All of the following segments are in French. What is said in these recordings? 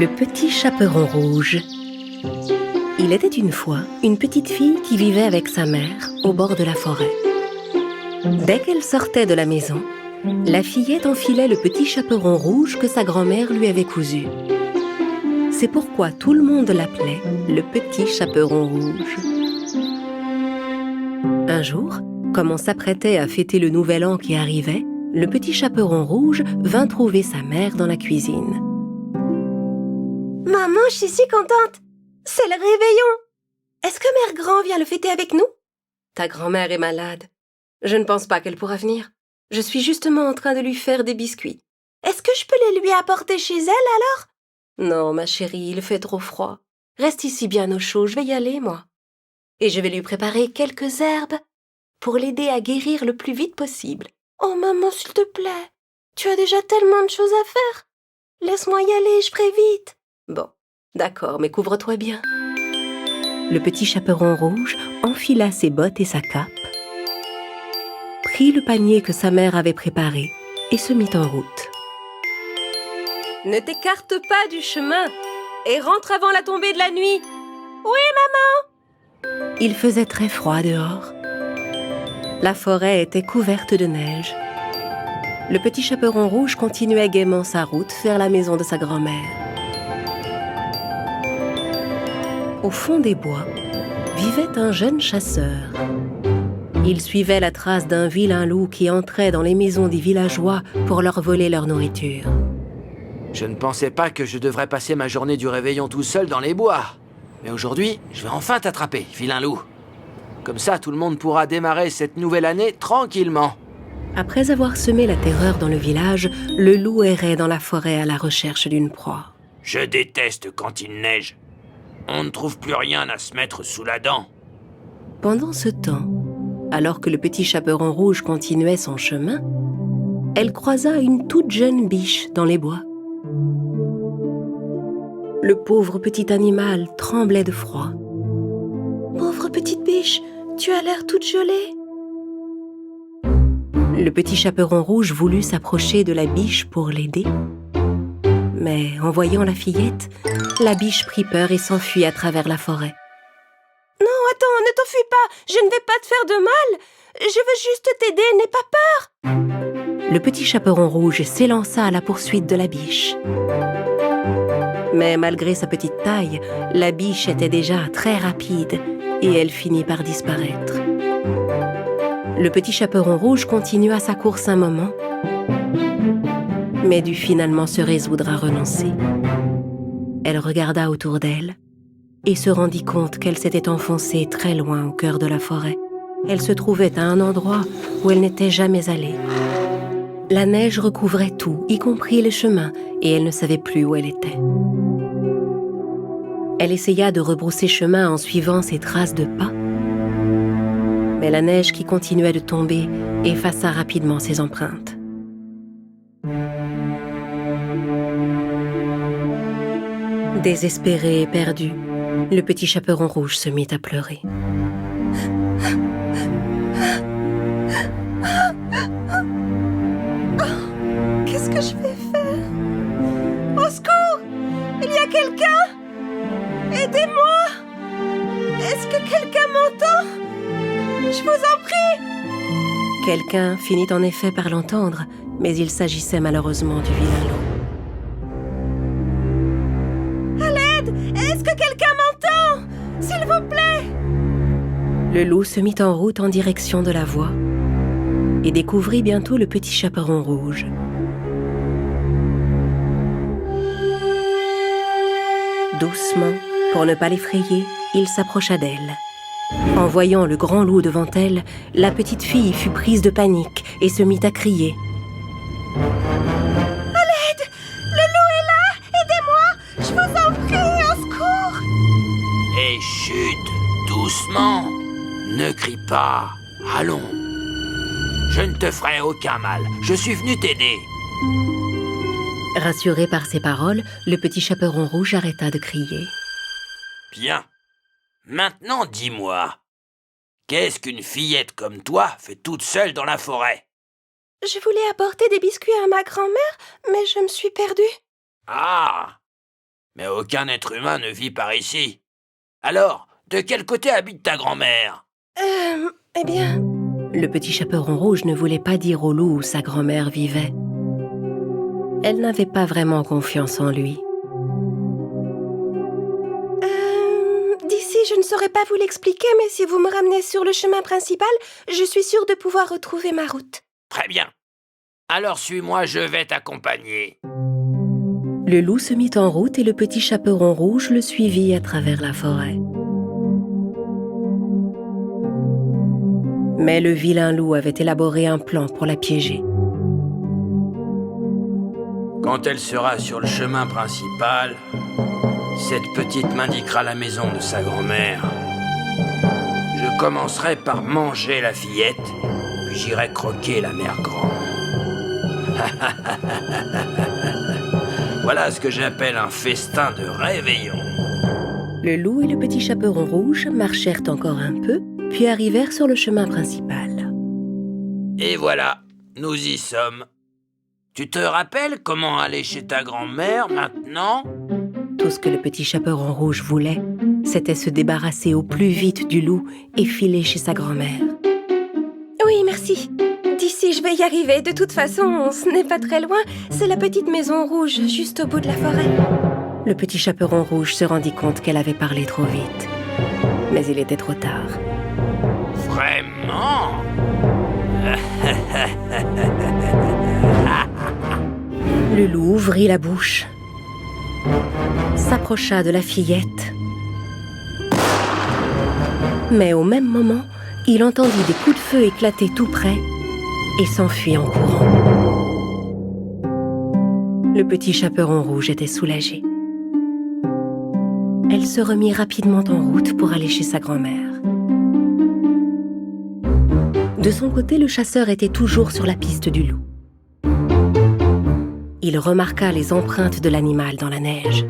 Le petit chaperon rouge. Il était une fois une petite fille qui vivait avec sa mère au bord de la forêt. Dès qu'elle sortait de la maison, la fillette enfilait le petit chaperon rouge que sa grand-mère lui avait cousu. C'est pourquoi tout le monde l'appelait le petit chaperon rouge. Un jour, comme on s'apprêtait à fêter le nouvel an qui arrivait, le petit chaperon rouge vint trouver sa mère dans la cuisine. « Maman, je suis si contente! C'est le réveillon! Est-ce que Mère Grand vient le fêter avec nous? » Ta grand-mère est malade. Je ne pense pas qu'elle pourra venir. Je suis justement en train de lui faire des biscuits. Est-ce que je peux les lui apporter chez elle alors? Non, ma chérie, il fait trop froid. Reste ici bien au chaud, je vais y aller, moi. Et je vais lui préparer quelques herbes pour l'aider à guérir le plus vite possible. Oh maman, s'il te plaît, tu as déjà tellement de choses à faire. Laisse-moi y aller, je ferai vite. Bon, d'accord, mais couvre-toi bien. Le petit chaperon rouge enfila ses bottes et sa cape, prit le panier que sa mère avait préparé et se mit en route. Ne t'écarte pas du chemin et rentre avant la tombée de la nuit. Oui, maman. Il faisait très froid dehors. La forêt était couverte de neige. Le petit chaperon rouge continuait gaiement sa route vers la maison de sa grand-mère. Au fond des bois, vivait un jeune chasseur. Il suivait la trace d'un vilain loup qui entrait dans les maisons des villageois pour leur voler leur nourriture. Je ne pensais pas que je devrais passer ma journée du réveillon tout seul dans les bois. Mais aujourd'hui, je vais enfin t'attraper, vilain loup. Comme ça, tout le monde pourra démarrer cette nouvelle année tranquillement. Après avoir semé la terreur dans le village, le loup errait dans la forêt à la recherche d'une proie. Je déteste quand il neige. On ne trouve plus rien à se mettre sous la dent. Pendant ce temps, alors que le petit chaperon rouge continuait son chemin, elle croisa une toute jeune biche dans les bois. Le pauvre petit animal tremblait de froid. « Pauvre petite biche, tu as l'air toute gelée. » Le petit chaperon rouge voulut s'approcher de la biche pour l'aider. Mais en voyant la fillette, la biche prit peur et s'enfuit à travers la forêt. « Non, attends, ne t'enfuis pas, je ne vais pas te faire de mal. Je veux juste t'aider, n'aie pas peur. » Le petit chaperon rouge s'élança à la poursuite de la biche. Mais malgré sa petite taille, la biche était déjà très rapide et elle finit par disparaître. Le petit chaperon rouge continua sa course un moment, mais dut finalement se résoudre à renoncer. Elle regarda autour d'elle et se rendit compte qu'elle s'était enfoncée très loin au cœur de la forêt. Elle se trouvait à un endroit où elle n'était jamais allée. La neige recouvrait tout, y compris les chemins, et elle ne savait plus où elle était. Elle essaya de rebrousser chemin en suivant ses traces de pas, mais la neige qui continuait de tomber effaça rapidement ses empreintes. Désespéré et perdu, le petit chaperon rouge se mit à pleurer. Qu'est-ce que je vais faire? Au secours! Il y a quelqu'un? Aidez-moi! Est-ce que quelqu'un m'entend? Je vous en prie! Quelqu'un finit en effet par l'entendre, mais il s'agissait malheureusement du vilain loup. À l'aide! Est-ce que quelqu'un m'entend? S'il vous plaît! Le loup se mit en route en direction de la voix et découvrit bientôt le petit chaperon rouge. Doucement, pour ne pas l'effrayer, il s'approcha d'elle. En voyant le grand loup devant elle, la petite fille fut prise de panique et se mit à crier. « À l'aide! Le loup est là! Aidez-moi! Je vous en prie, au secours! » Et chut, doucement. Ne crie pas. Allons. Je ne te ferai aucun mal. Je suis venu t'aider. Rassuré par ces paroles, le petit chaperon rouge arrêta de crier. Bien. Maintenant, dis-moi, qu'est-ce qu'une fillette comme toi fait toute seule dans la forêt? Je voulais apporter des biscuits à ma grand-mère, mais je me suis perdue. Ah! Mais aucun être humain ne vit par ici. Alors, de quel côté habite ta grand-mère? Eh bien... Le petit chaperon rouge ne voulait pas dire au loup où sa grand-mère vivait. Elle n'avait pas vraiment confiance en lui. D'ici, je ne saurais pas vous l'expliquer, mais si vous me ramenez sur le chemin principal, je suis sûre de pouvoir retrouver ma route. Très bien. Alors suis-moi, je vais t'accompagner. Le loup se mit en route et le petit chaperon rouge le suivit à travers la forêt. Mais le vilain loup avait élaboré un plan pour la piéger. Quand elle sera sur le chemin principal, cette petite m'indiquera la maison de sa grand-mère. Je commencerai par manger la fillette, puis j'irai croquer la mère grand. Voilà ce que j'appelle un festin de réveillon. Le loup et le petit chaperon rouge marchèrent encore un peu, puis arrivèrent sur le chemin principal. Et voilà, nous y sommes. Tu te rappelles comment aller chez ta grand-mère maintenant? Tout ce que le petit chaperon rouge voulait, c'était se débarrasser au plus vite du loup et filer chez sa grand-mère. Oui, merci. D'ici, je vais y arriver. De toute façon, ce n'est pas très loin. C'est la petite maison rouge, juste au bout de la forêt. Le petit chaperon rouge se rendit compte qu'elle avait parlé trop vite. Mais il était trop tard. Vraiment? Le loup ouvrit la bouche, s'approcha de la fillette. Mais au même moment, il entendit des coups de feu éclater tout près et s'enfuit en courant. Le petit chaperon rouge était soulagé. Elle se remit rapidement en route pour aller chez sa grand-mère. De son côté, le chasseur était toujours sur la piste du loup. Il remarqua les empreintes de l'animal dans la neige.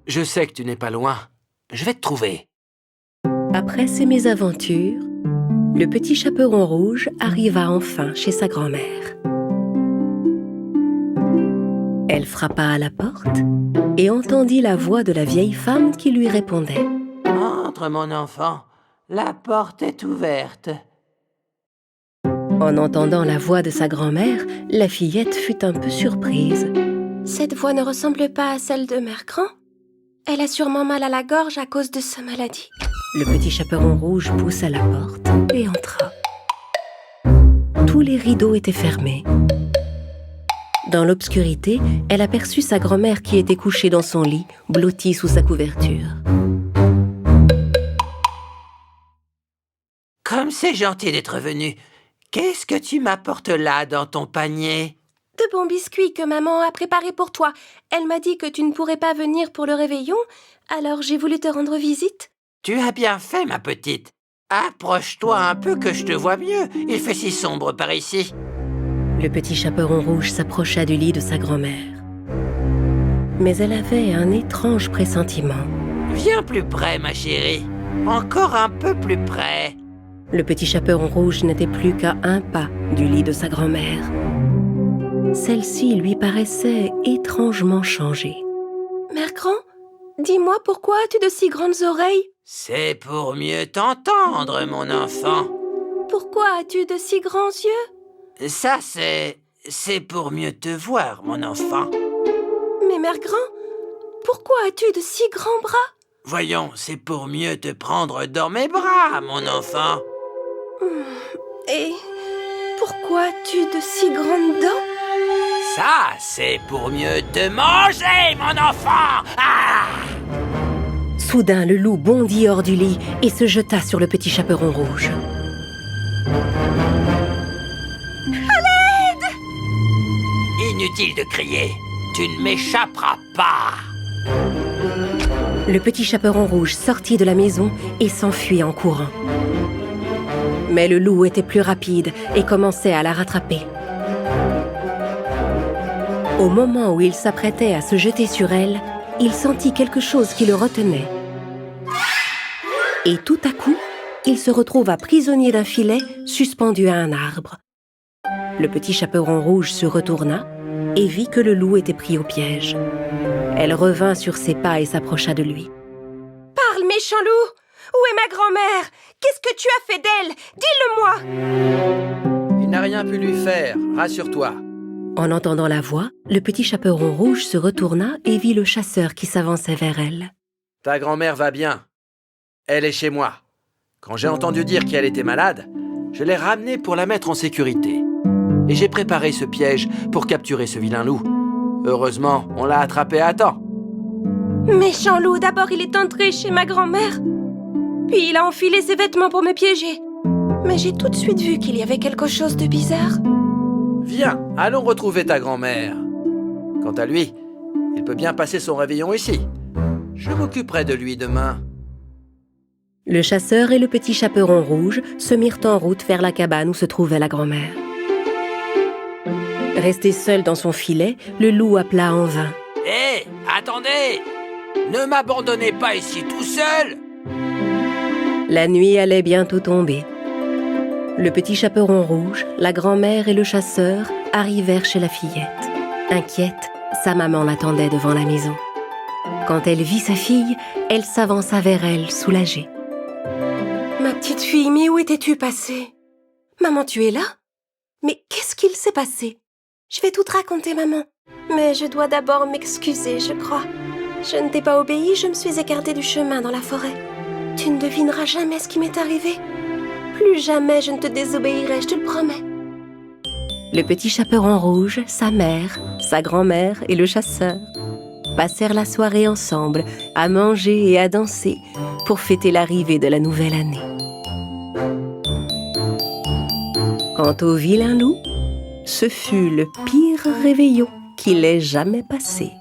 Je sais que tu n'es pas loin. Je vais te trouver. Après ces mésaventures, le petit chaperon rouge arriva enfin chez sa grand-mère. Elle frappa à la porte et entendit la voix de la vieille femme qui lui répondait. « Entre, mon enfant. La porte est ouverte. » En entendant la voix de sa grand-mère, la fillette fut un peu surprise. Cette voix ne ressemble pas à celle de Mère Grand. Elle a sûrement mal à la gorge à cause de sa maladie. Le petit chaperon rouge poussa la porte et entra. Tous les rideaux étaient fermés. Dans l'obscurité, elle aperçut sa grand-mère qui était couchée dans son lit, blottie sous sa couverture. Comme c'est gentil d'être venu. Qu'est-ce que tu m'apportes là dans ton panier? De bons biscuits que maman a préparés pour toi. Elle m'a dit que tu ne pourrais pas venir pour le réveillon, alors j'ai voulu te rendre visite. Tu as bien fait, ma petite. Approche-toi un peu que je te vois mieux. Il fait si sombre par ici. Le petit chaperon rouge s'approcha du lit de sa grand-mère. Mais elle avait un étrange pressentiment. Viens plus près, ma chérie. Encore un peu plus près. Le petit chaperon rouge n'était plus qu'à un pas du lit de sa grand-mère. Celle-ci lui paraissait étrangement changée. Mère Grand, dis-moi pourquoi as-tu de si grandes oreilles? C'est pour mieux t'entendre, mon enfant. Pourquoi as-tu de si grands yeux? Ça, c'est pour mieux te voir, mon enfant. Mais Mère Grand, pourquoi as-tu de si grands bras? Voyons, c'est pour mieux te prendre dans mes bras, mon enfant. Et pourquoi as-tu de si grandes dents? Ça, c'est pour mieux te manger, mon enfant. Ah! Soudain, le loup bondit hors du lit et se jeta sur le petit chaperon rouge. Inutile de crier, tu ne m'échapperas pas. Le petit chaperon rouge sortit de la maison et s'enfuit en courant. Mais le loup était plus rapide et commençait à la rattraper. Au moment où il s'apprêtait à se jeter sur elle, il sentit quelque chose qui le retenait. Et tout à coup, il se retrouva prisonnier d'un filet suspendu à un arbre. Le petit chaperon rouge se retourna et vit que le loup était pris au piège. Elle revint sur ses pas et s'approcha de lui. « Parle, méchant loup! Où est ma grand-mère? Qu'est-ce que tu as fait d'elle? Dis-le-moi !» Il n'a rien pu lui faire, rassure-toi. En entendant la voix, le petit chaperon rouge se retourna et vit le chasseur qui s'avançait vers elle. Ta grand-mère va bien. Elle est chez moi. Quand j'ai entendu dire qu'elle était malade, je l'ai ramenée pour la mettre en sécurité. Et j'ai préparé ce piège pour capturer ce vilain loup. Heureusement, on l'a attrapé à temps. Méchant loup, d'abord il est entré chez ma grand-mère, puis il a enfilé ses vêtements pour me piéger. Mais j'ai tout de suite vu qu'il y avait quelque chose de bizarre. Viens, allons retrouver ta grand-mère. Quant à lui, il peut bien passer son réveillon ici. Je m'occuperai de lui demain. Le chasseur et le petit chaperon rouge se mirent en route vers la cabane où se trouvait la grand-mère. Resté seul dans son filet, le loup appela en vain. « Hé, attendez! Ne m'abandonnez pas ici tout seul !» La nuit allait bientôt tomber. Le petit chaperon rouge, la grand-mère et le chasseur arrivèrent chez la fillette. Inquiète, sa maman l'attendait devant la maison. Quand elle vit sa fille, elle s'avança vers elle, soulagée. « Ma petite fille, mais où étais-tu passée? Maman, tu es là? Mais qu'est-ce qu'il s'est passé? Je vais tout te raconter, maman. Mais je dois d'abord m'excuser, je crois. Je ne t'ai pas obéi, je me suis écartée du chemin dans la forêt. Tu ne devineras jamais ce qui m'est arrivé. Plus jamais je ne te désobéirai, je te le promets. » Le petit chaperon rouge, sa mère, sa grand-mère et le chasseur passèrent la soirée ensemble, à manger et à danser pour fêter l'arrivée de la nouvelle année. Quant au vilain loup, ce fut le pire réveillon qu'il ait jamais passé.